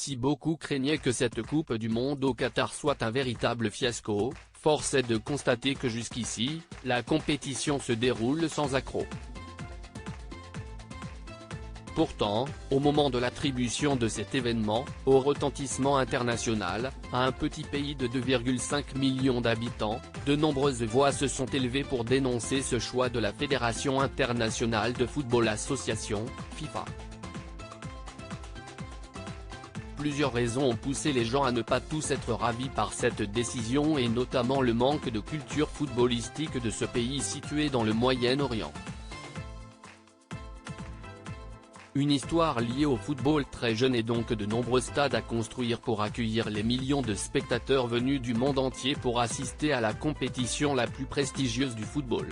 Si beaucoup craignaient que cette Coupe du Monde au Qatar soit un véritable fiasco, force est de constater que jusqu'ici, la compétition se déroule sans accroc. Pourtant, au moment de l'attribution de cet événement, au retentissement international, à un petit pays de 2,5 millions d'habitants, de nombreuses voix se sont élevées pour dénoncer ce choix de la Fédération internationale de football association, FIFA. Plusieurs raisons ont poussé les gens à ne pas tous être ravis par cette décision et notamment le manque de culture footballistique de ce pays situé dans le Moyen-Orient. Une histoire liée au football très jeune et donc de nombreux stades à construire pour accueillir les millions de spectateurs venus du monde entier pour assister à la compétition la plus prestigieuse du football.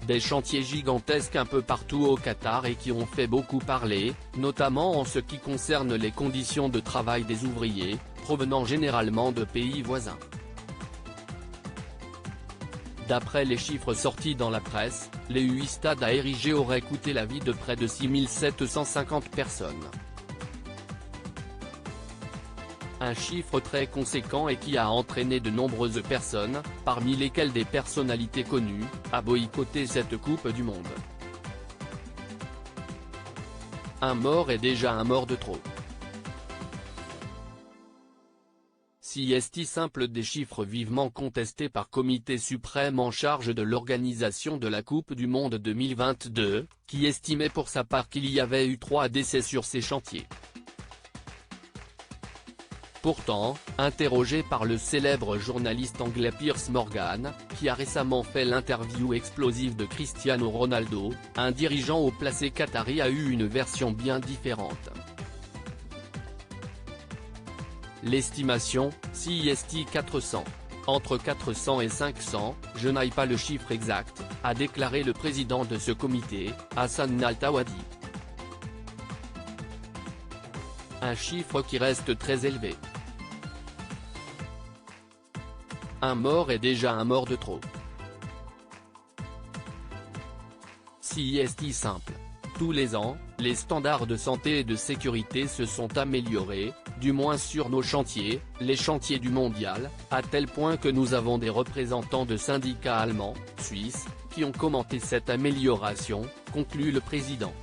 Des chantiers gigantesques un peu partout au Qatar et qui ont fait beaucoup parler, notamment en ce qui concerne les conditions de travail des ouvriers, provenant généralement de pays voisins. D'après les chiffres sortis dans la presse, les 8 stades à ériger auraient coûté la vie de près de 6 750 personnes. Un chiffre très conséquent et qui a entraîné de nombreuses personnes, parmi lesquelles des personnalités connues, à boycotter cette Coupe du Monde. Un mort est déjà un mort de trop. Si est simple des chiffres vivement contestés par Comité suprême en charge de l'organisation de la Coupe du Monde 2022, qui estimait pour sa part qu'il y avait eu 3 décès sur ces chantiers. Pourtant, interrogé par le célèbre journaliste anglais Piers Morgan, qui a récemment fait l'interview explosive de Cristiano Ronaldo, un dirigeant haut placé qatari a eu une version bien différente. L'estimation, CIST 400. Entre 400 et 500, je n'ai pas le chiffre exact, a déclaré le président de ce comité, Hassan Al-Thawadi. Un chiffre qui reste très élevé. Un mort est déjà un mort de trop. CIST simple. Tous les ans, les standards de santé et de sécurité se sont améliorés, du moins sur nos chantiers, les chantiers du mondial, à tel point que nous avons des représentants de syndicats allemands, suisses, qui ont commenté cette amélioration, conclut le président.